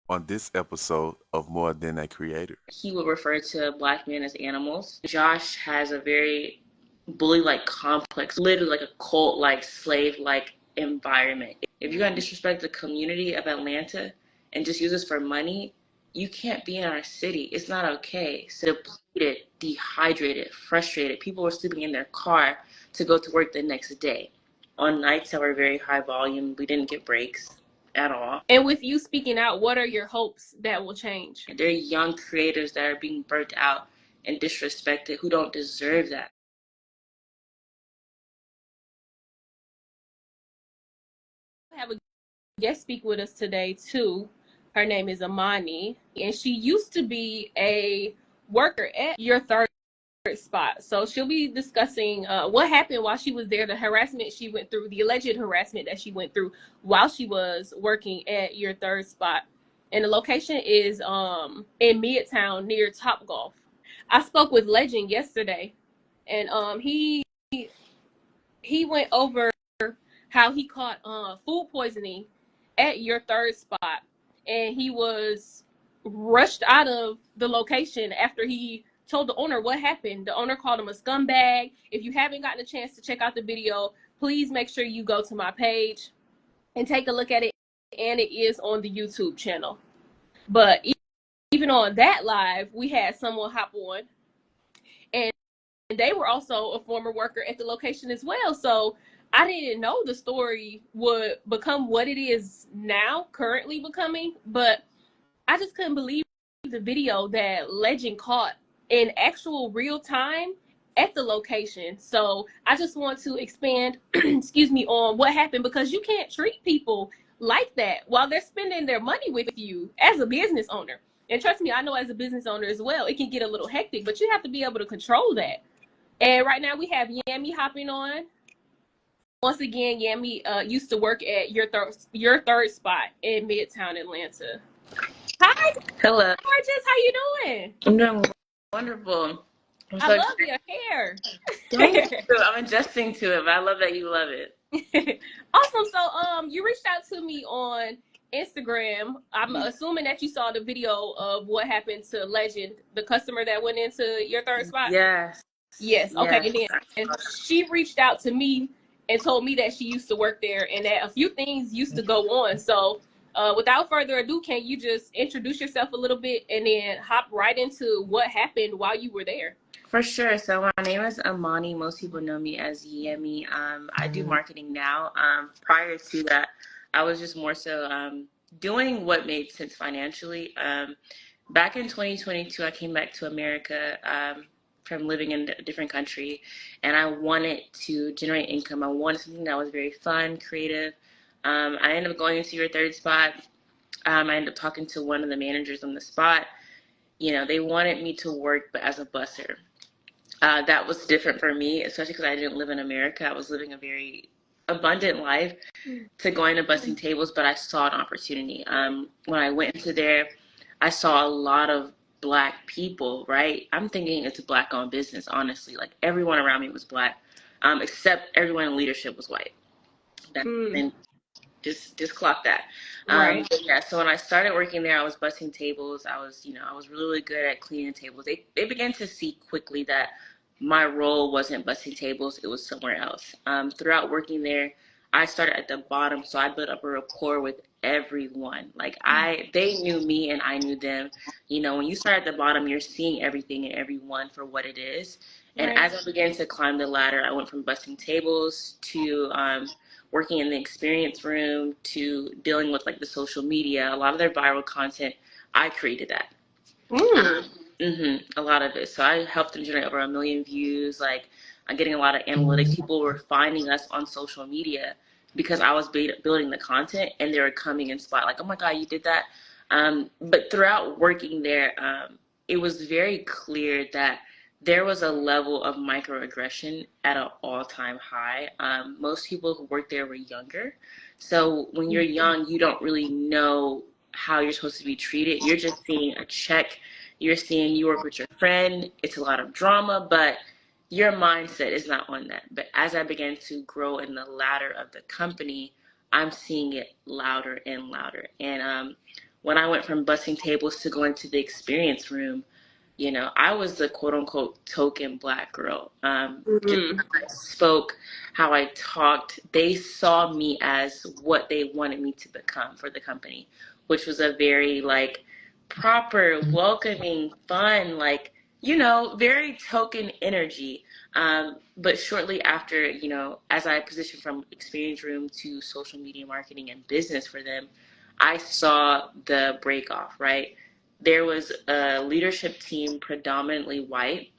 on this episode of More Than a Creator. He would refer to black men as animals. Josh has a very bully-like complex, literally like a cult-like, slave-like environment. If you're gonna disrespect the community of Atlanta and just use us for money, you can't be in our city. It's not okay. So depleted, dehydrated, frustrated. People were sleeping in their car to go to work the next day. On nights that were very high volume, we didn't get breaks at all. And with you speaking out, what are your hopes that will change? There are young creators that are being burnt out and disrespected who don't deserve that. I have a guest speak with us today too. Her name is Amani, and she used to be a worker at your third spot. So she'll be discussing what happened while she was there, the harassment she went through, the alleged harassment that she went through while she was working at your third spot. And the location is in Midtown near Topgolf. I spoke with Legend yesterday, and he went over how he caught food poisoning at your third spot, and he was rushed out of the location after he told the owner what happened. The owner called him a scumbag. If you haven't gotten a chance to check out the video, please make sure you go to my page and take a look at it, and it is on the YouTube channel. But even on that live, we had someone hop on, and they were also a former worker at the location as well. So I didn't know the story would become what it is now, currently becoming, but I just couldn't believe the video that Legend caught in actual real time at the location. So I just want to expand, excuse me, on what happened, because you can't treat people like that while they're spending their money with you as a business owner. And trust me, I know as a business owner as well, it can get a little hectic, but you have to be able to control that. And right now we have Yami hopping on. Once again, Yami used to work at your third spot in Midtown Atlanta. Hi, Hello. gorgeous. How you doing? I'm doing wonderful. I love your hair. Thank you. I'm adjusting to it, but I love that you love it. Awesome. So you reached out to me on Instagram. I'm assuming that you saw the video of what happened to Legend, the customer that went into your third spot. Yes. Yes. Okay. And then she reached out to me and told me that she used to work there and that a few things used to go on. So without further ado, can you just introduce yourself a little bit and then hop right into what happened while you were there? For sure. So my name is Amani. Most people know me as Yemi. I do marketing now. Prior to that, I was just more so doing what made sense financially. Back in 2022, I came back to America from living in a different country, and I wanted to generate income. I wanted something that was very fun, creative. I ended up going into your third spot. I ended up talking to one of the managers on the spot. You know, they wanted me to work, but as a busser. That was different for me, especially because I didn't live in America. I was living a very abundant life to going to busting tables, but I saw an opportunity. When I went into there, I saw a lot of black people, right? I'm thinking it's a black-owned business, honestly. Like, everyone around me was black, except everyone in leadership was white. And just clock that. Right. Yeah, so when I started working there, I was busting tables. I was really, really good at cleaning tables. They began to see quickly that my role wasn't busting tables, it was somewhere else. Throughout working there, I started at the bottom, so I built up a rapport with everyone. Like, they knew me and I knew them. You know, when you start at the bottom, you're seeing everything and everyone for what it is. And as I began to climb the ladder, I went from busting tables to working in the experience room to dealing with like the social media. A lot of their viral content, I created that. A lot of it. So I helped them generate over 1 million views. Like, I'm getting a lot of analytics. People were finding us on social media because I was building the content, and they were coming and spot like, oh my God, you did that. But throughout working there, it was very clear that there was a level of microaggression at an all-time high. Most people who work there were younger. So when you're young, you don't really know how you're supposed to be treated. You're just seeing a check. You're seeing you work with your friend. It's a lot of drama, but your mindset is not on that. But as I began to grow in the ladder of the company, I'm seeing it louder and louder. And when I went from bussing tables to going to the experience room, you know, I was the quote unquote token Black girl. Just Mm-hmm. how I spoke, how I talked, they saw me as what they wanted me to become for the company, which was a very like proper, welcoming, fun, like, you know, very token energy. But shortly after, you know, as I positioned from experience room to social media marketing and business for them, I saw the break off, right? There was a leadership team predominantly white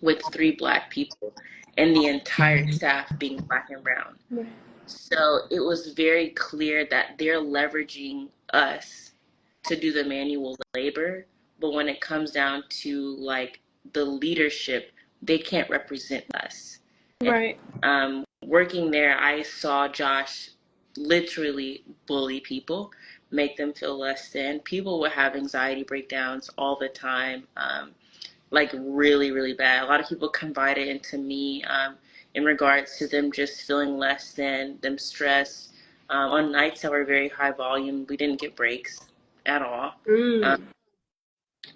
with 3 Black people, and the entire staff being Black and brown. Right. So it was very clear that they're leveraging us to do the manual labor, but when it comes down to like the leadership, they can't represent us. Right. Working there, I saw Josh literally bully people, make them feel less than. People would have anxiety breakdowns all the time, like really, really bad. A lot of people confided into me in regards to them just feeling less than, them stressed. On nights that were very high volume, we didn't get breaks at all. Um, Mm.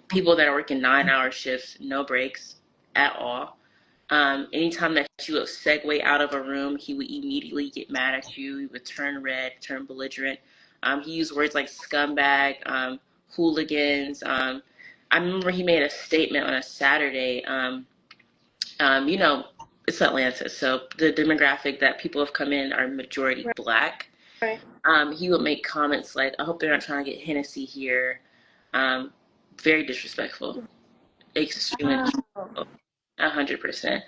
People that are working 9-hour shifts, no breaks at all. Anytime that you would segue out of a room, he would immediately get mad at you. He would turn red, turn belligerent. He used words like scumbag, hooligans. I remember he made a statement on a Saturday. You know, it's Atlanta, so the demographic that people have come in are majority Right. Black. Right. He would make comments like, I hope they're not trying to get Hennessy here. Very disrespectful, extremely Wow. disrespectful, 100%.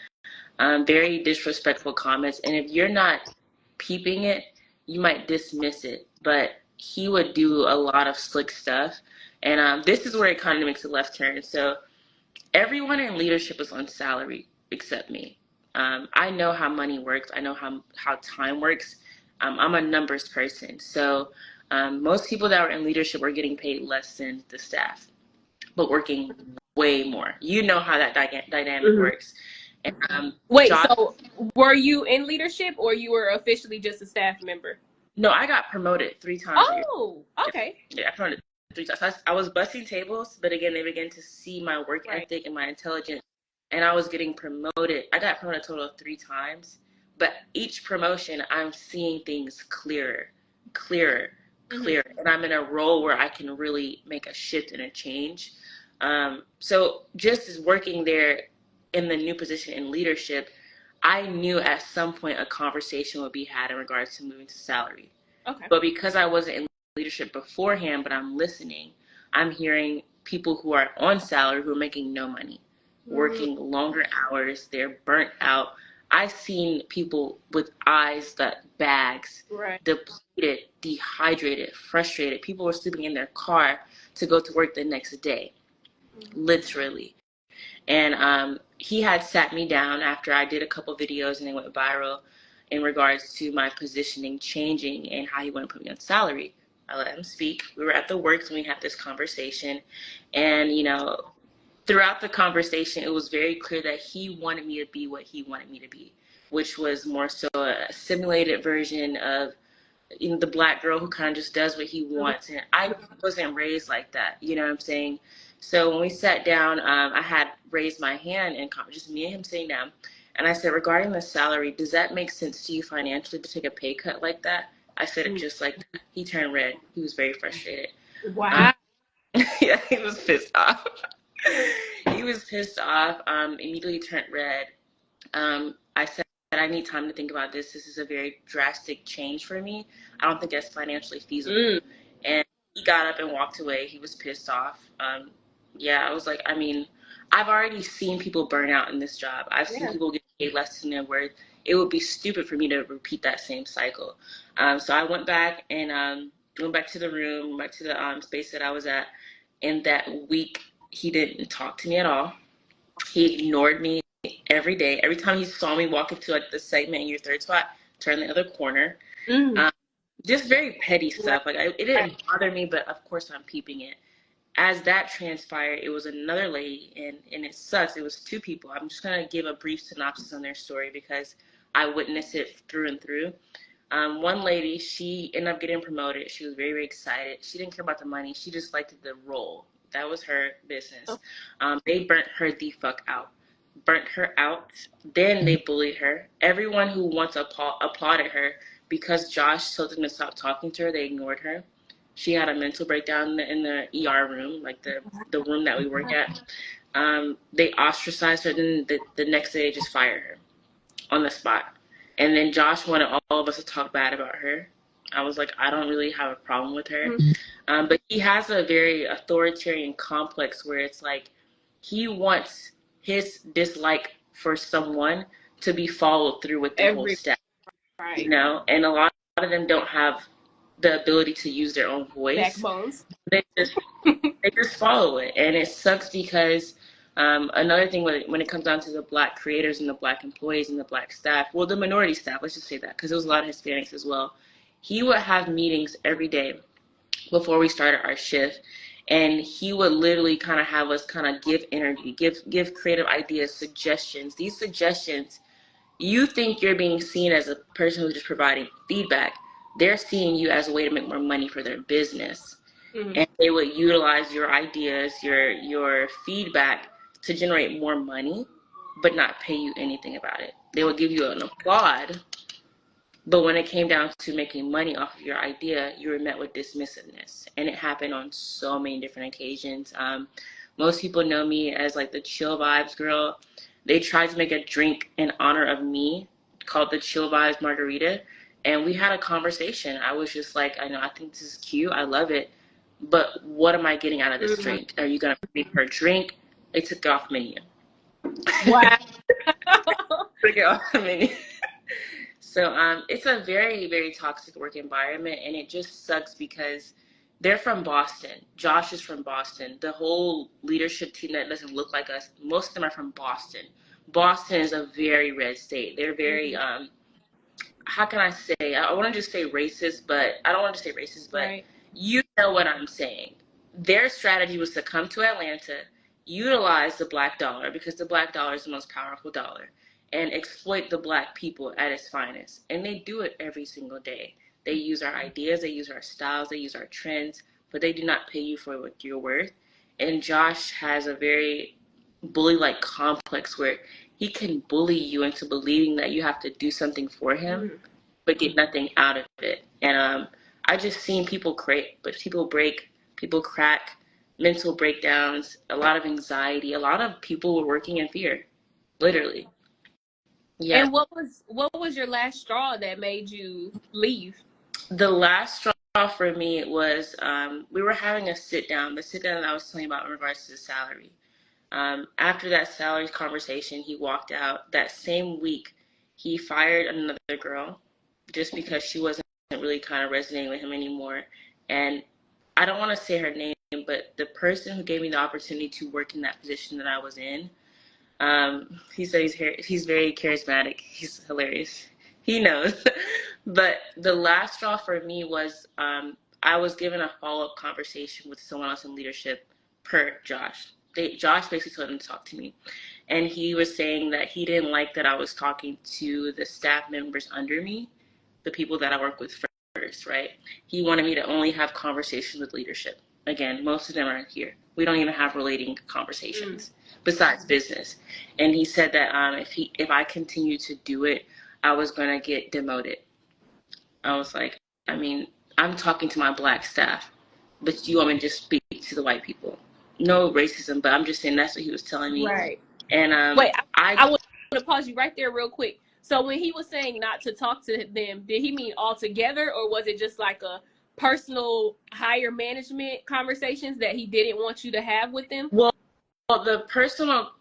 Very disrespectful comments. And if you're not peeping it, you might dismiss it. But he would do a lot of slick stuff. And this is where it kind of makes a left turn. So everyone in leadership is on salary except me. I know how money works. I know how time works. I'm a numbers person. So most people that were in leadership were getting paid less than the staff, but working way more. You know how that dynamic Mm-hmm. works. And Wait, Josh, so were you in leadership or you were officially just a staff member? no, I got promoted 3 times a year. Oh, okay. Yeah, I promoted 3 times. I was busting tables, but again, they began to see my work Right. ethic and my intelligence, and I was getting promoted. I got promoted a total of 3 times, but each promotion, I'm seeing things clearer, clearer, clearer, and I'm in a role where I can really make a shift and a change. So just as working there in the new position in leadership, I knew at some point a conversation would be had in regards to moving to salary. Okay. But because I wasn't in leadership beforehand, but I'm listening, I'm hearing people who are on salary who are making no money, working longer hours, they're burnt out. I've seen people with eyes that bags, Right. depleted, dehydrated, frustrated. People were sleeping in their car to go to work the next day, literally. And he had sat me down after I did a couple videos and they went viral in regards to my positioning changing and how he wanted to put me on salary. I let him speak. We were at the works when we had this conversation. And, you know, throughout the conversation, it was very clear that he wanted me to be what he wanted me to be, which was more so a simulated version of, you know, the Black girl who kind of just does what he wants. And I wasn't raised like that. You know what I'm saying? So when we sat down, I had raised my hand and just me and him sitting down. And I said, regarding the salary, does that make sense to you financially to take a pay cut like that? I said it just like that. He turned red. He was very frustrated. Wow. Yeah, he was pissed off. He was pissed off. Immediately turned red. I said, I need time to think about this. This is a very drastic change for me. I don't think that's financially feasible. And he got up and walked away. He was pissed off. Yeah, I was like, I mean, I've already seen people burn out in this job. I've seen people get paid less than their worth. It would be stupid for me to repeat that same cycle. So I went back and went back to the room, back to the space that I was at. And that week, he didn't talk to me at all. He ignored me every day. Every time he saw me walk into like the segment in your third spot, turn the other corner. Just very petty stuff. Like it didn't bother me, but of course I'm peeping it. As that transpired, it was another lady, and it sucks. It was 2 people. I'm just gonna give a brief synopsis on their story because I witnessed it through and through. One lady, she ended up getting promoted. She was very, very excited. She didn't care about the money. She just liked the role. That was her business. They burnt her the fuck out. Burnt her out. Then they bullied her. Everyone who once applauded her, because Josh told them to stop talking to her, they ignored her. She had a mental breakdown in the ER room, like the room that we work at. They ostracized her. Then the next day, they just fired her on the spot. And then Josh wanted all of us to talk bad about her. I was like, I don't really have a problem with her. But he has a very authoritarian complex where it's like he wants his dislike for someone to be followed through with the whole staff. Right. You know, and a lot of them don't have the ability to use their own voice. Backbones. They just follow it, and it sucks because another thing when it comes down to the Black creators and the Black employees and the Black staff, well, the minority staff, let's just say that, because there was a lot of Hispanics as well. He would have meetings every day before we started our shift, and he would literally kind of have us kind of give energy, give creative ideas, suggestions. These suggestions, you think you're being seen as a person who's just providing feedback. They're seeing you as a way to make more money for their business. And they would utilize your ideas, your feedback to generate more money, but not pay you anything about it. They would give you an applaud, but when it came down to making money off of your idea, you were met with dismissiveness. And it happened on so many different occasions. Most people know me as like the chill vibes girl. They tried to make a drink in honor of me called the Chill Vibes Margarita. And we had a conversation. I was just like, I think this is cute. I love it. But what am I getting out of this drink? Are you going to make her drink? They took it off menu. Wow. Took it off the menu. So it's a very, very toxic work environment, and it just sucks because they're from Boston. Josh is from Boston. The whole leadership team that doesn't look like us, most of them are from Boston. Boston is a very red state. They're very, how can I say? I want to just say racist, but I don't want to say racist, but Right. You know what I'm saying. Their strategy was to come to Atlanta, utilize the Black dollar, because the Black dollar is the most powerful dollar, and exploit the Black people at its finest. And they do it every single day. They use our ideas, they use our styles, they use our trends, but they do not pay you for what you're worth. And Josh has a very bully-like complex where he can bully you into believing that you have to do something for him, but get nothing out of it. And I just seen people break, people crack, mental breakdowns, a lot of anxiety. A lot of people were working in fear, literally. Yeah. And what was your last straw that made you leave? The last straw for me was we were having a sit down. The sit down that I was telling you about in regards to the salary. After that salary conversation, he walked out. That same week, he fired another girl just because she wasn't really kind of resonating with him anymore. And I don't want to say her name, but the person who gave me the opportunity to work in that position that I was in, he said he's very charismatic. He's hilarious. He knows. But the last straw for me was I was given a follow-up conversation with someone else in leadership per Josh. Josh basically told him to talk to me. And he was saying that he didn't like that I was talking to the staff members under me, the people that I work with first, right? He wanted me to only have conversations with leadership. Again, most of them aren't here. We don't even have relating conversations besides business. And he said that if I continued to do it, I was going to get demoted. I was like, I mean, I'm talking to my Black staff, but you want me to just speak to the white people? No racism, but I'm just saying that's what he was telling me. Right. And Wait, I want to pause you right there real quick. So when he was saying not to talk to them, did he mean altogether, or was it just like a personal higher management conversations that he didn't want you to have with them? Well, the personal,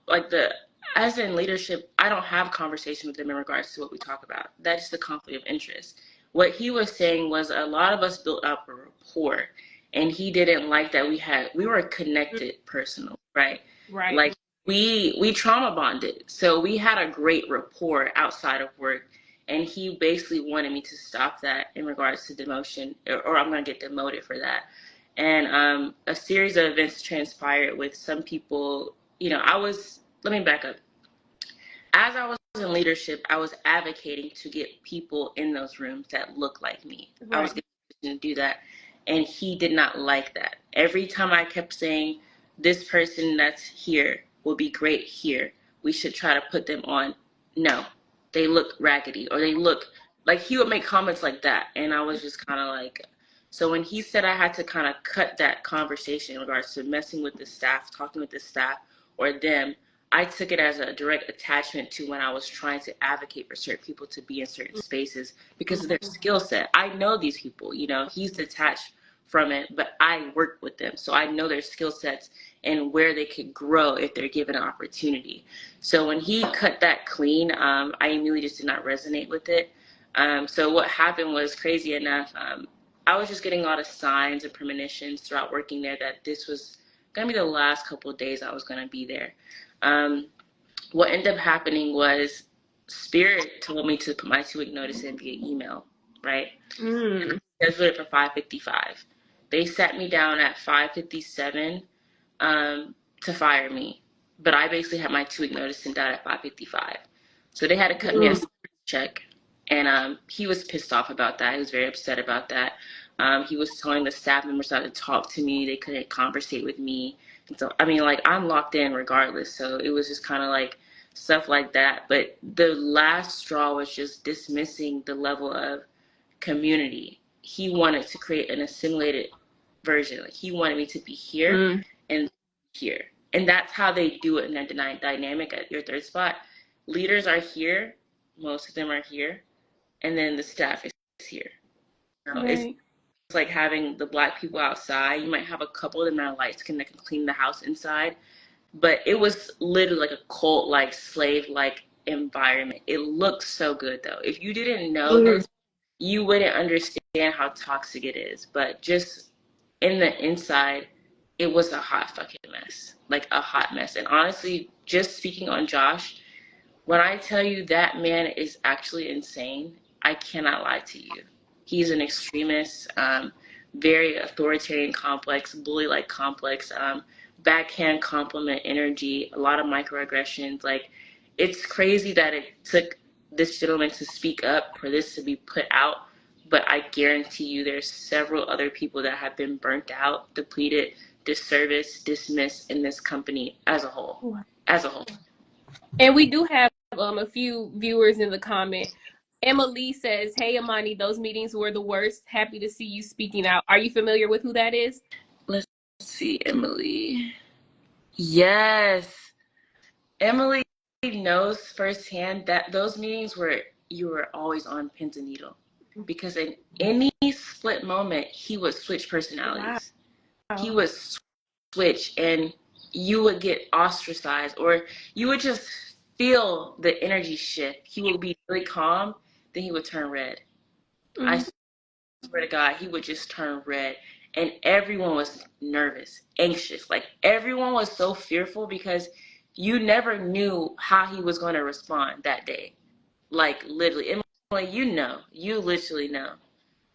as in leadership, I don't have conversation with them in regards to what we talk about. That's the conflict of interest. What he was saying was a lot of us built up a rapport, and he didn't like that we were connected personal, right? Right. Like we trauma bonded. So we had a great rapport outside of work, and he basically wanted me to stop that in regards to demotion, or I'm going to get demoted for that. And a series of events transpired with some people. Let me back up. As I was in leadership, I was advocating to get people in those rooms that look like me. Right. I was going to do that. And he did not like that. Every time I kept saying, this person that's here will be great here, we should try to put them on. No, they look raggedy, or they look like, he would make comments like that. And I was just kind of like, so when he said I had to kind of cut that conversation in regards to messing with the staff, talking with the staff or them, I took it as a direct attachment to when I was trying to advocate for certain people to be in certain spaces because of their skill set. I know these people, you know, he's detached from it, but I work with them. So I know their skill sets and where they could grow if they're given an opportunity. So when he cut that clean, I immediately just did not resonate with it. So what happened was, crazy enough, I was just getting a lot of signs and premonitions throughout working there that this was going to be the last couple of days I was going to be there. What ended up happening was Spirit told me to put my 2-week notice in via email, right? Scheduled it for 5:55. They sat me down at 5:57 to fire me, but I basically had my 2-week notice sent out at 5:55. So they had to cut me a check, and he was pissed off about that. He was very upset about that. He was telling the staff members not to talk to me. They couldn't conversate with me. And so, I mean, like, I'm locked in regardless. So it was just kind of like stuff like that. But the last straw was just dismissing the level of community. He wanted to create an assimilated version. Like, he wanted me to be here and here. And that's how they do it in that dynamic at your third spot. Leaders are here. Most of them are here. And then the staff is here. You know, Right. it's like having the Black people outside. You might have a couple of them that are light skinned that can clean the house inside. But it was literally like a cult-like, slave-like environment. It looked so good, though. If you didn't know this, you wouldn't understand how toxic it is. But just in the inside, it was a hot fucking mess. Like, a hot mess. And honestly, just speaking on Josh, when I tell you that man is actually insane, I cannot lie to you. He's an extremist, very authoritarian complex, bully-like complex, backhand compliment energy, a lot of microaggressions. Like, it's crazy that it took this gentleman to speak up for this to be put out, but I guarantee you there's several other people that have been burnt out, depleted, disserviced, dismissed in this company as a whole. As a whole. And we do have a few viewers in the comment. Emily says, "Hey, Amani, those meetings were the worst. Happy to see you speaking out." Are you familiar with who that is? Let's see, Emily. Yes. Emily knows firsthand that those meetings where you were always on pins and needle. Because in any split moment, he would switch personalities. Wow. He would switch, and you would get ostracized, or you would just feel the energy shift. He would be really calm, then he would turn red. I swear to God, he would just turn red. And everyone was nervous, anxious. Like, everyone was so fearful because you never knew how he was going to respond that day. Like, literally. Emily, you literally know.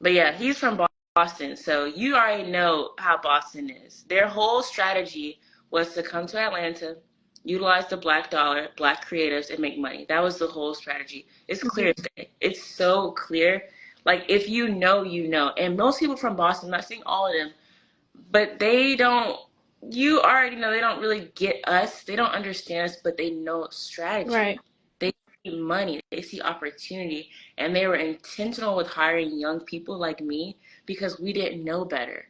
But yeah, he's from Boston, so you already know how Boston is. Their whole strategy was to come to Atlanta, utilize the Black dollar, Black creatives, and make money. That was the whole strategy. It's clear as day. It's so clear. Like, if you know, you know. And most people from Boston, I'm not saying all of them, but they don't, you already know, they don't really get us. They don't understand us, but they know strategy. Right. They see money. They see opportunity. And they were intentional with hiring young people like me because we didn't know better.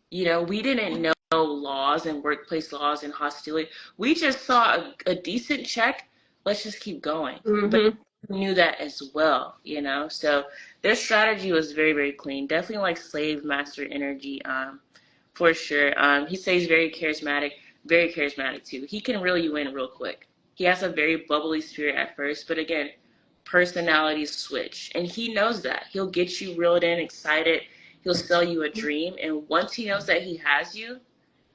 You know, we didn't know laws and workplace laws and hostility. We just saw a decent check. Let's just keep going. But we knew that as well, you know. So their strategy was very, very clean. Definitely like slave master energy, for sure. He says very charismatic too. He can reel you in real quick. He has a very bubbly spirit at first, but again, personalities switch. And he knows that. He'll get you reeled in, excited. He'll sell you a dream. And once he knows that he has you,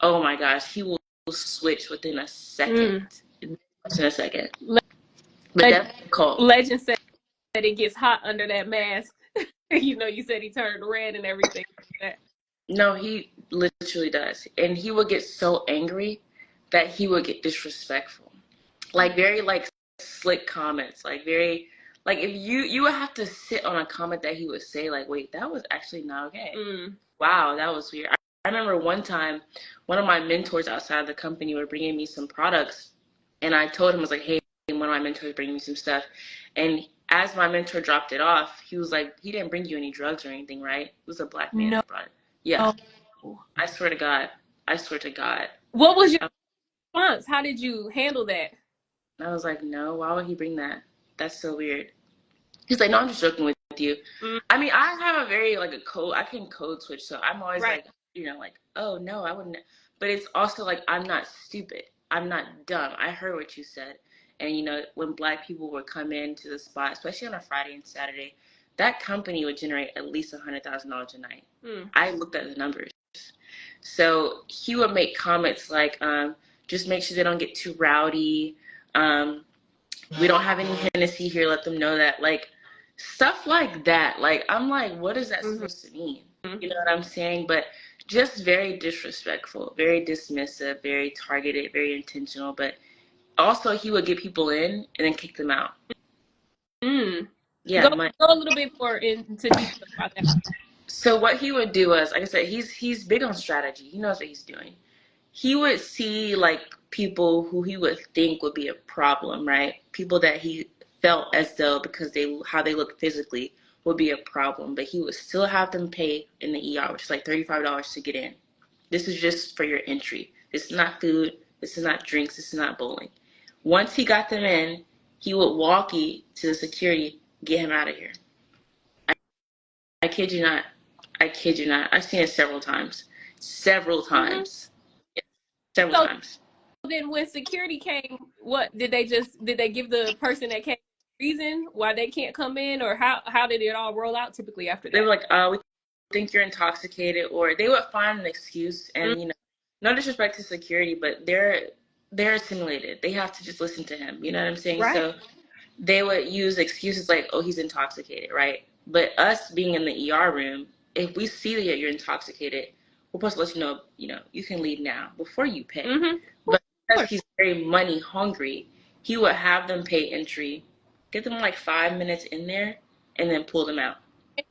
oh my gosh, he will switch within a second. In a second. But definitely cold. Legend said that it gets hot under that mask. You know, you said he turned red and everything like that. No, he literally does. And he would get so angry that he would get disrespectful. Like, very, like, slick comments, like very, like if you would have to sit on a comment that he would say, like, wait, that was actually not okay. Wow, that was weird. I remember one time, one of my mentors outside of the company were bringing me some products, and I told him, I was like, hey, one of my mentors bringing me some stuff, and as my mentor dropped it off, he was like, he didn't bring you any drugs or anything, right? It was a black man that brought it. Yeah. Oh. I swear to God. I swear to God. What was your response? How did you handle that? I was like, no, why would he bring that? That's so weird. He's like, no, I'm just joking with you. I mean, I have a very, like, a code. I can code switch, so I'm always like, you know, like, oh, no, I wouldn't. But it's also like, I'm not stupid. I'm not dumb. I heard what you said. And, you know, when black people would come into the spot, especially on a Friday and Saturday, that company would generate at least $100,000 a night. I looked at the numbers. So he would make comments like, just make sure they don't get too rowdy. We don't have any Hennessy here. Let them know that. Like, stuff like that. Like, I'm like, what is that supposed to mean? You know what I'm saying? But just very disrespectful, very dismissive, very targeted, very intentional. But also, he would get people in and then kick them out. Yeah, go a little bit more into detail about that. So what he would do was, like I said, he's big on strategy. He knows what he's doing. He would see, like, people who he would think would be a problem, right? People that he felt as though because how they look physically would be a problem, but he would still have them pay in the ER, which is like $35 to get in. This is just for your entry. This is not food. This is not drinks. This is not bowling. Once he got them in, he would walkie to the security, get him out of here. I kid you not. I kid you not. I've seen it several times. Several times. Several times. Then when security came, what did they give the person that came reason why they can't come in, or how did it all roll out typically after that? They were like, we think you're intoxicated, or they would find an excuse. And you know, no disrespect to security, but they're assimilated. They have to just listen to him. You know what I'm saying? Right. So they would use excuses like, oh, he's intoxicated, right? But us being in the ER room, if we see that you're intoxicated, we're supposed to let you know, you can leave now before you pay. But because he's very money hungry, he would have them pay entry, get them like 5 minutes in there, and then pull them out.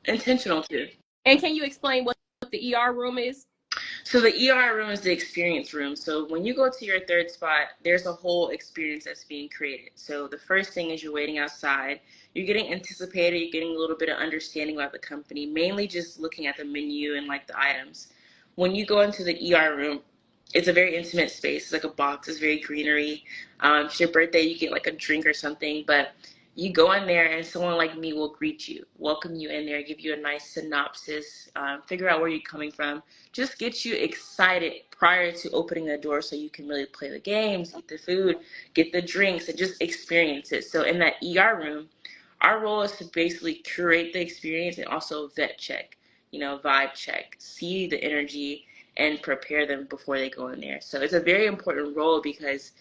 Intentional too. And can you explain what the ER room is? So the ER room is the experience room. So when you go to your third spot, there's a whole experience that's being created. So the first thing is you're waiting outside. You're getting anticipated. You're getting a little bit of understanding about the company, mainly just looking at the menu and like the items. When you go into the ER room, it's a very intimate space. It's like a box. It's very greenery. If it's your birthday, you get like a drink or something. But you go in there and someone like me will greet you, welcome you in there, give you a nice synopsis, figure out where you're coming from, just get you excited prior to opening the door so you can really play the games, eat the food, get the drinks, and just experience it. So in that ER room, our role is to basically curate the experience and also vet check, you know, vibe check, see the energy, and prepare them before they go in there. So it's a very important role because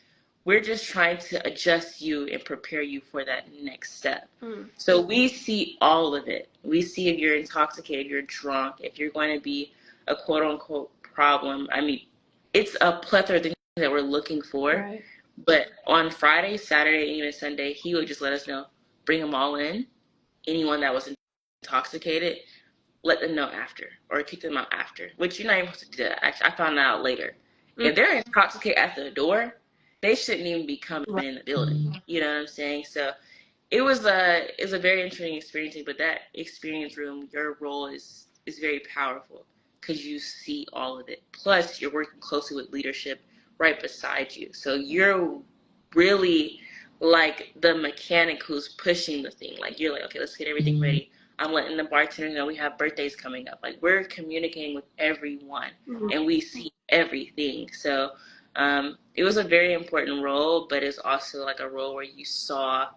we're just trying to adjust you and prepare you for that next step. So we see all of it. We see if you're intoxicated, you're drunk, if you're going to be a quote unquote problem. I mean, it's a plethora of things that we're looking for. Right. But on Friday, Saturday, and even Sunday, he would just let us know, bring them all in. Anyone that was intoxicated, let them know after, or kick them out after, which you're not even supposed to do that. Actually, I found that out later. If they're intoxicated at the door, they shouldn't even be coming in the building. You know what I'm saying? So it was a very interesting experience, but that experience room, your role is very powerful because you see all of it. Plus, you're working closely with leadership right beside you. So you're really like the mechanic who's pushing the thing. Like, you're like, okay, let's get everything ready. I'm letting the bartender know we have birthdays coming up. Like, we're communicating with everyone and we see everything. So it was a very important role, but it's also like a role where you saw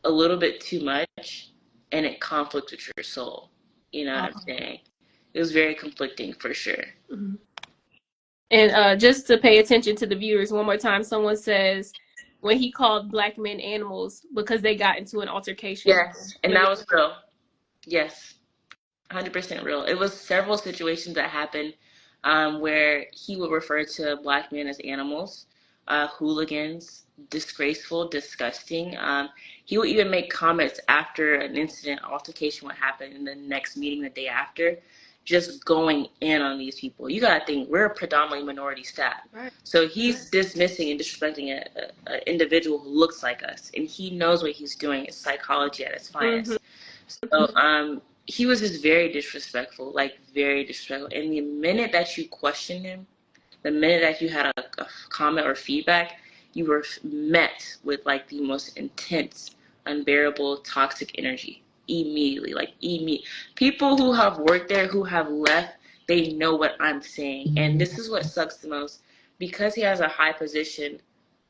a little bit too much and it conflicts with your soul. You know what I'm saying? It was very conflicting for sure. And just to pay attention to the viewers one more time, someone says when he called black men animals because they got into an altercation. Yes, and that was real. Yes, 100% real. It was several situations that happened where he would refer to black men as animals. hooligans, disgraceful, disgusting. He would even make comments after an incident, altercation would happen in the next meeting the day after, just going in on these people. You gotta think, we're a predominantly minority staff. Right. So he's dismissing and disrespecting an individual who looks like us, and he knows what he's doing. It's psychology at its finest. So he was just very disrespectful, like very disrespectful. And the minute that you questioned him, the minute that you had a comment or feedback, you were met with like the most intense, unbearable, toxic energy immediately. People who have worked there, who have left, they know what I'm saying. And this is what sucks the most. Because he has a high position,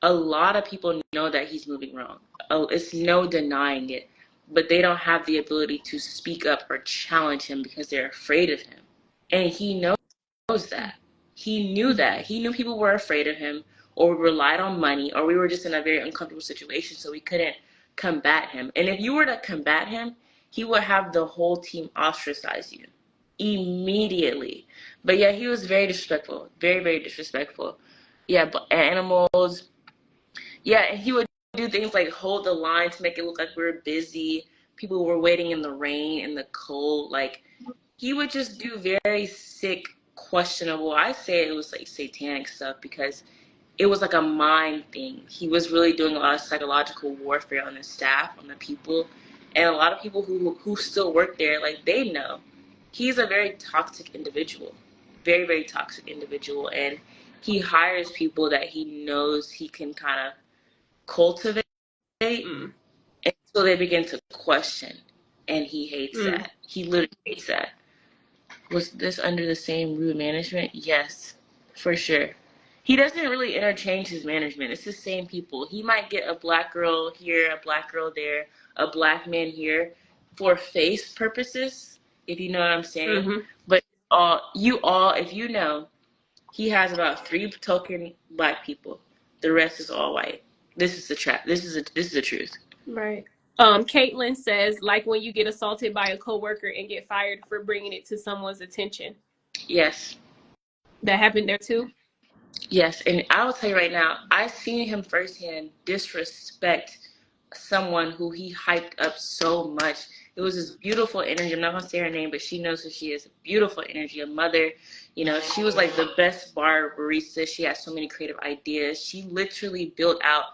a lot of people know that he's moving wrong. Oh, it's no denying it. But they don't have the ability to speak up or challenge him because they're afraid of him. And he knows that. He knew that. He knew people were afraid of him, or relied on money, or we were just in a very uncomfortable situation, so we couldn't combat him. And if you were to combat him, he would have the whole team ostracize you immediately. But yeah, he was very disrespectful. Very, very disrespectful. Yeah, but animals. Yeah, and he would do things like hold the line to make it look like we were busy. People were waiting in the rain, in the cold. Like, he would just do very sick, questionable. I say it was like satanic stuff because it was like a mind thing. He was really doing a lot of psychological warfare on the staff, on the people, and a lot of people who still work there, like, they know he's a very toxic individual, very, very toxic individual, and he hires people that he knows he can kind of cultivate until they begin to question, and he hates that. He literally hates that. Was this under the same rude management? Yes, for sure. He doesn't really interchange his management. It's the same people. He might get a black girl here, a black girl there, a black man here for face purposes, if you know what I'm saying. But if you know, he has about 3 token black people. The rest is all white. This is the trap. This is the truth. Right. Caitlin says, like when you get assaulted by a coworker and get fired for bringing it to someone's attention. Yes. That happened there too? Yes, and I will tell you right now, I seen him firsthand disrespect someone who he hyped up so much. It was this beautiful energy. I'm not gonna say her name, but she knows who she is. Beautiful energy, a mother. She was like the best bar barista. She had so many creative ideas. She literally built out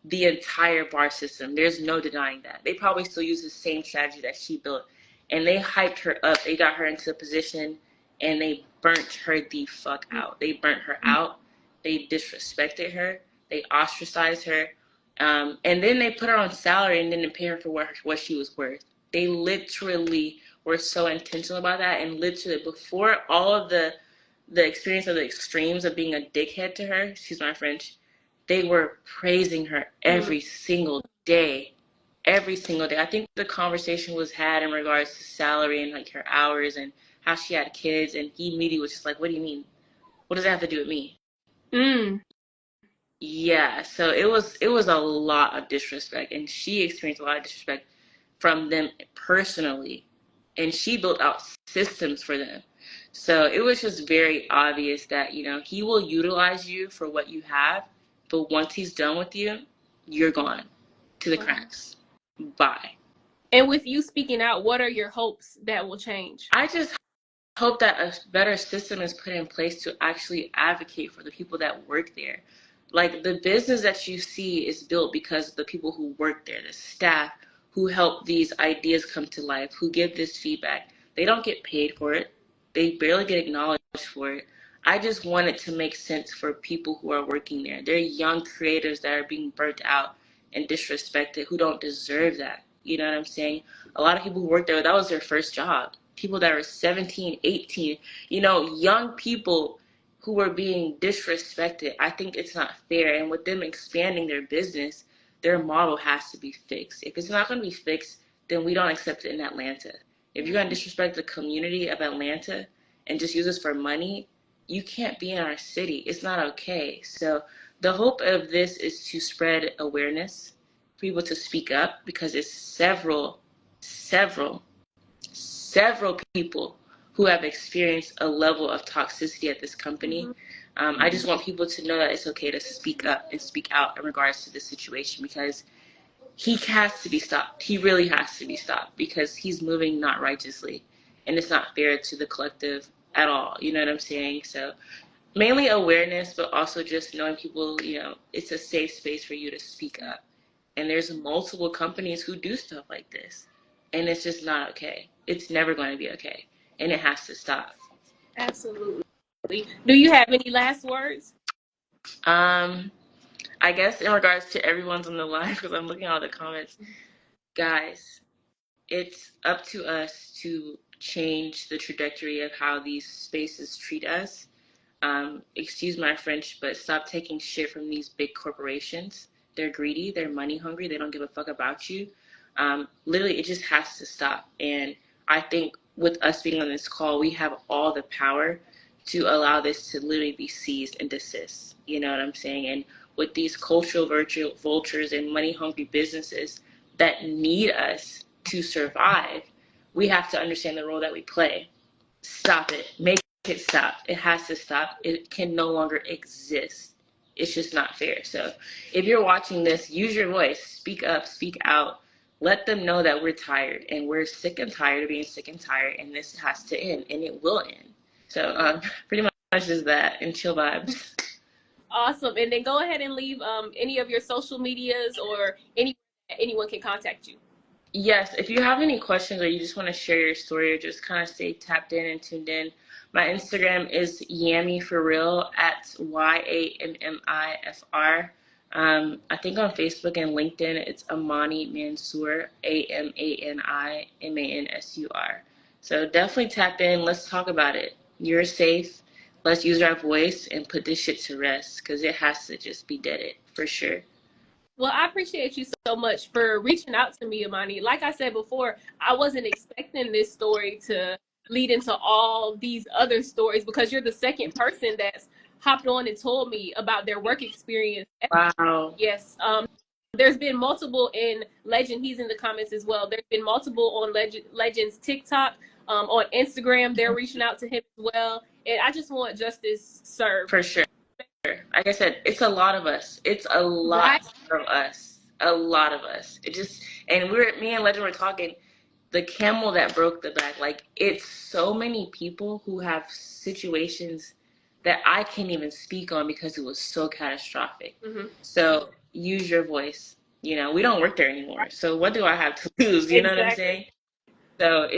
the entire bar system. There's no denying that. They probably still use the same strategy that she built. And they hyped her up. They got her into a position and they burnt her the fuck out. They burnt her out. They disrespected her. They ostracized her. And then they put her on salary and didn't pay her for what she was worth. They literally were so intentional about that. And literally before all of the experience of the extremes of being a dickhead to her, excuse my French, they were praising her every single day. Every single day. I think the conversation was had in regards to salary and like her hours and how she had kids. And he immediately was just like, what do you mean? What does that have to do with me? Yeah, so it was a lot of disrespect, and she experienced a lot of disrespect from them personally, and she built out systems for them. So it was just very obvious that, he will utilize you for what you have, but once he's done with you, you're gone to the cracks. Bye. And with you speaking out, what are your hopes that will change? I just hope that a better system is put in place to actually advocate for the people that work there. Like, the business that you see is built because of the people who work there, the staff who help these ideas come to life, who give this feedback. They don't get paid for it. They barely get acknowledged for it. I just want it to make sense for people who are working there. They're young creators that are being burnt out and disrespected who don't deserve that. You know what I'm saying? A lot of people who work there, that was their first job. People that are 17, 18, young people who were being disrespected. I think it's not fair. And with them expanding their business, their model has to be fixed. If it's not going to be fixed, then we don't accept it in Atlanta. If you're going to disrespect the community of Atlanta and just use us for money, you can't be in our city. It's not okay. So the hope of this is to spread awareness, for people to speak up, because it's several people who have experienced a level of toxicity at this company. I just want people to know that it's okay to speak up and speak out in regards to this situation, because he has to be stopped. He really has to be stopped because he's moving not righteously, and it's not fair to the collective at all. You know what I'm saying? So mainly awareness, but also just knowing people, it's a safe space for you to speak up. And there's multiple companies who do stuff like this, and it's just not okay. It's never going to be okay, and it has to stop. Absolutely. Do you have any last words? Um, I guess in regards to everyone's on the line, because I'm looking at all the comments, guys, it's up to us to change the trajectory of how these spaces treat us. Excuse my French, but stop taking shit from these big corporations. They're greedy, they're money hungry, they don't give a fuck about you. Literally, it just has to stop. And I think with us being on this call, we have all the power to allow this to literally be seized and desist. You know what I'm saying? And with these cultural vultures and money hungry businesses that need us to survive, we have to understand the role that we play. Stop it. Make it stop. It has to stop. It can no longer exist. It's just not fair. So if you're watching this, use your voice. Speak up, speak out. Let them know that we're tired and we're sick and tired of being sick and tired, and this has to end, and it will end. So pretty much is that, and chill vibes. Awesome. And then go ahead and leave any of your social medias or anyone can contact you. Yes, if you have any questions or you just want to share your story or just kind of stay tapped in and tuned in, my Instagram is Yammy for real at YAMMIFR. I think on Facebook and LinkedIn it's Amani Mansour, AMANIMANSUR. So definitely tap in. Let's talk about it. You're safe. Let's use our voice and put this shit to rest, because it has to just be dead it for sure. Well, I appreciate you so much for reaching out to me, Amani. Like I said before, I wasn't expecting this story to lead into all these other stories, because you're the second person that's hopped on and told me about their work experience. Wow. Yes. There's been multiple in Legend. He's in the comments as well. There's been multiple on Legend's TikTok, on Instagram. They're reaching out to him as well. And I just want justice served. For sure. Like I said, it's a lot of us. It's a lot of us. A lot of us. It just, and me and Legend were talking, the camel that broke the back. Like, it's so many people who have situations that I can't even speak on because it was so catastrophic. Mm-hmm. So use your voice. We don't work there anymore. So what do I have to lose? You know what I'm saying? So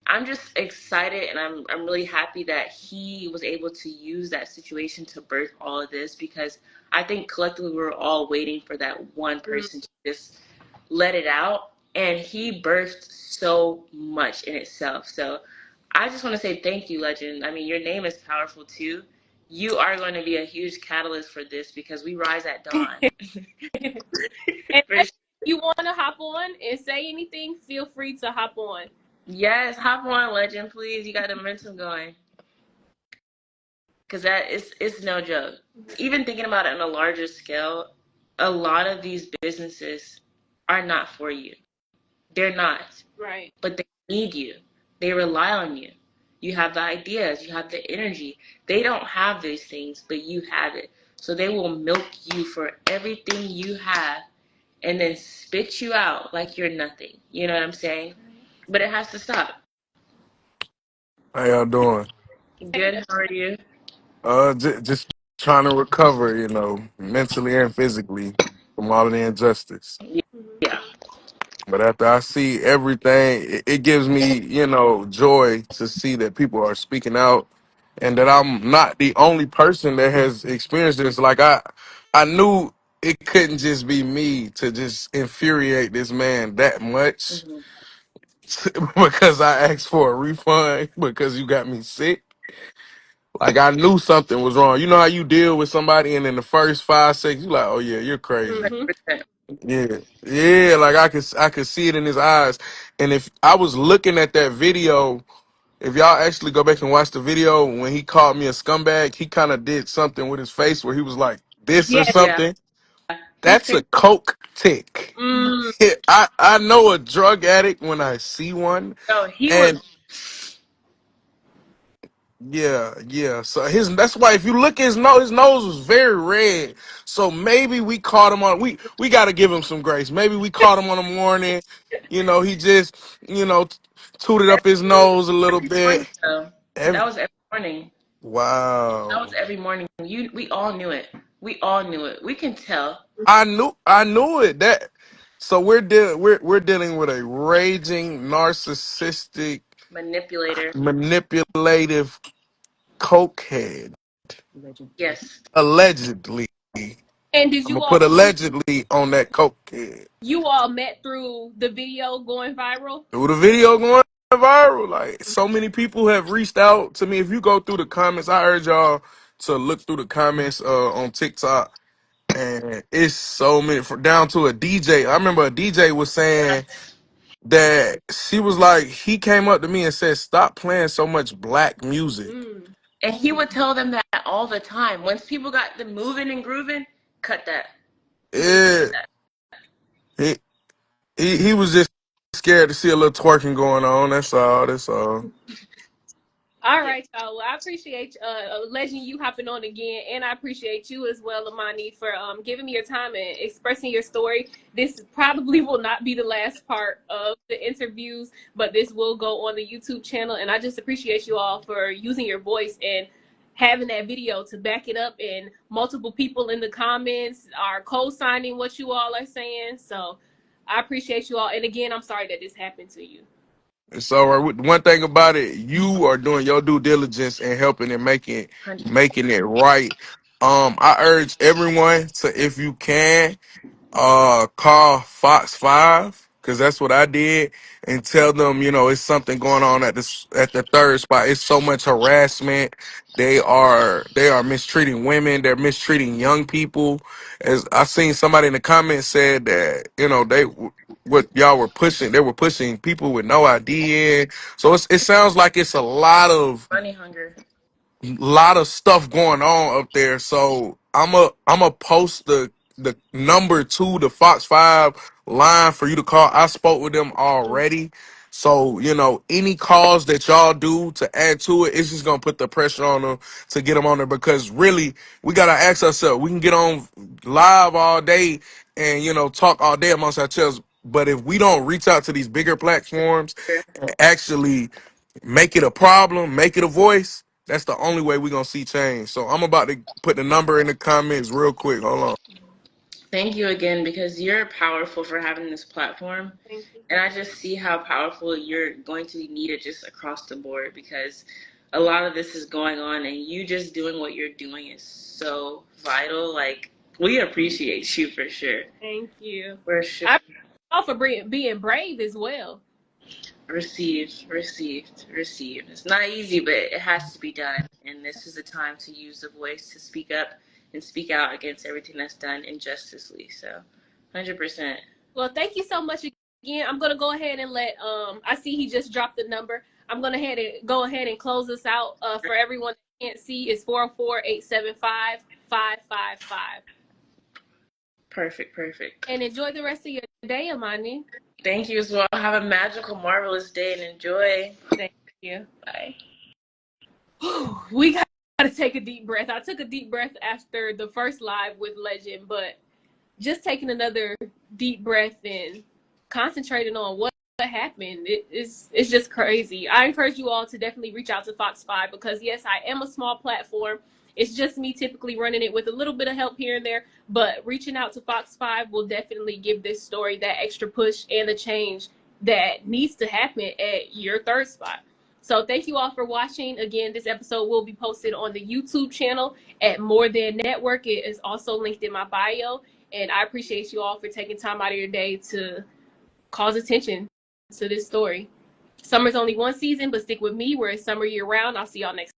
I'm just excited, and I'm really happy that he was able to use that situation to birth all of this, because I think collectively we were all waiting for that one person to just let it out, and he birthed so much in itself. So I just want to say thank you, Legend. I mean, your name is powerful too. You are going to be a huge catalyst for this, because we rise at dawn. And if you want to hop on and say anything, feel free to hop on. Yes, hop on, Legend, please. You got the momentum going. Because it's no joke. Even thinking about it on a larger scale, a lot of these businesses are not for you. They're not. Right. But they need you. They rely on you. You have the ideas. You have the energy. They don't have these things, but you have it. So they will milk you for everything you have and then spit you out like you're nothing. You know what I'm saying? But it has to stop. How y'all doing? Good. How are you? Just trying to recover, mentally and physically from all of the injustice. Yeah. But after I see everything, it gives me, joy to see that people are speaking out, and that I'm not the only person that has experienced this. Like I knew it couldn't just be me to just infuriate this man that much Mm-hmm. because I asked for a refund because you got me sick. Like I knew something was wrong. You know how you deal with somebody and in the first 5 seconds you like, oh yeah, you're crazy. Mm-hmm. Yeah, yeah. Like I could see it in his eyes. And if I was looking at that video, if y'all actually go back and watch the video when he called me a scumbag, he kind of did something with his face where he was like this or Yeah. Yeah. something. He That's said, a coke tick. Mm. I know a drug addict when I see one, no, he was and Yeah, yeah. So that's why if you look at his nose was very red. So maybe we caught him on we got to give him some grace. Maybe we caught him on the morning. He just tooted up his nose a little Morning, bit. though. Every, That was every morning. That was wow. every morning. We all knew it. We all knew it. We can tell. I knew it. So we're dealing with a raging narcissistic Manipulator. manipulative cokehead. Yes. Allegedly. And did I'm you gonna all put allegedly on that cokehead. met through the video going viral? Through the video going viral, like so many people have reached out to me. If you go through the comments, I urge y'all to look through the comments on TikTok, and it's so many down to a DJ. I remember a DJ was saying Yes. that she was like, he came up to me and said, "Stop playing so much black music." Mm. And he would tell them that all the time. Once people got the moving and grooving, cut that. He would say Yeah, that. he he was just scared to see a little twerking going on. That's all. That's all. All Yeah. right, y'all. Well, I appreciate Legend you hopping on again, and I appreciate you as well, Amani, for giving me your time and expressing your story. This probably will not be the last part of the interviews, but this will go on the YouTube channel, and I just appreciate you all for using your voice and having that video to back it up. And multiple people in the comments are co-signing what you all are saying. So I appreciate you all. And again, I'm sorry that this happened to you. It's all right. One thing about it, you are doing your due diligence and helping and 100%. making it right. I urge everyone to, if you can, call Fox 5, because that's what I did, and tell them, it's something going on at the third spot. It's so much harassment. They are mistreating women. They're mistreating young people. As I seen somebody in the comments said that, what y'all were pushing, they were pushing people with no ID in. So it sounds like it's a Money hunger. lot of stuff going on up there. So I'm a post the number to the Fox 5 line for you to call. I spoke with them already. So, any calls that y'all do to add to it, it's just gonna put the pressure on them to get them on there, because really we gotta ask ourselves, we can get on live all day and talk all day amongst ourselves. But if we don't reach out to these bigger platforms and actually make it a problem, make it a voice, that's the only way we're gonna see change. So I'm about to put the number in the comments real quick. Hold on. Thank you again, because you're powerful for having this platform. Thank you. And I just see how powerful you're going to be needed just across the board, because a lot of this is going on, and you just doing what you're doing is so vital. Like, we appreciate you for sure. Thank you. For sure. I all for being brave as well. Received. It's not easy, but it has to be done. And this is the time to use the voice to speak up and speak out against everything that's done injusticely. So, 100%. Well, thank you so much again. I'm gonna go ahead and let I see he just dropped the number. I'm gonna go ahead and close this out. For everyone that can't see, it's 404-875-5555. Perfect. And enjoy the rest of your day, Amani. Thank you as well. Have a magical, marvelous day and enjoy. Thank you. Bye. We gotta take a deep breath. I took a deep breath after the first live with Legend, but just taking another deep breath and concentrating on what happened, it's just crazy. I encourage you all to definitely reach out to Fox 5, because yes, I am a small platform. It's just me typically running it with a little bit of help here and there, but reaching out to Fox 5 will definitely give this story that extra push and the change that needs to happen at your third spot. So thank you all for watching. Again, this episode will be posted on the YouTube channel at More Than Network. It is also linked in my bio. And I appreciate you all for taking time out of your day to cause attention to this story. Summer's only one season, but stick with me where it's summer year round. I'll see y'all next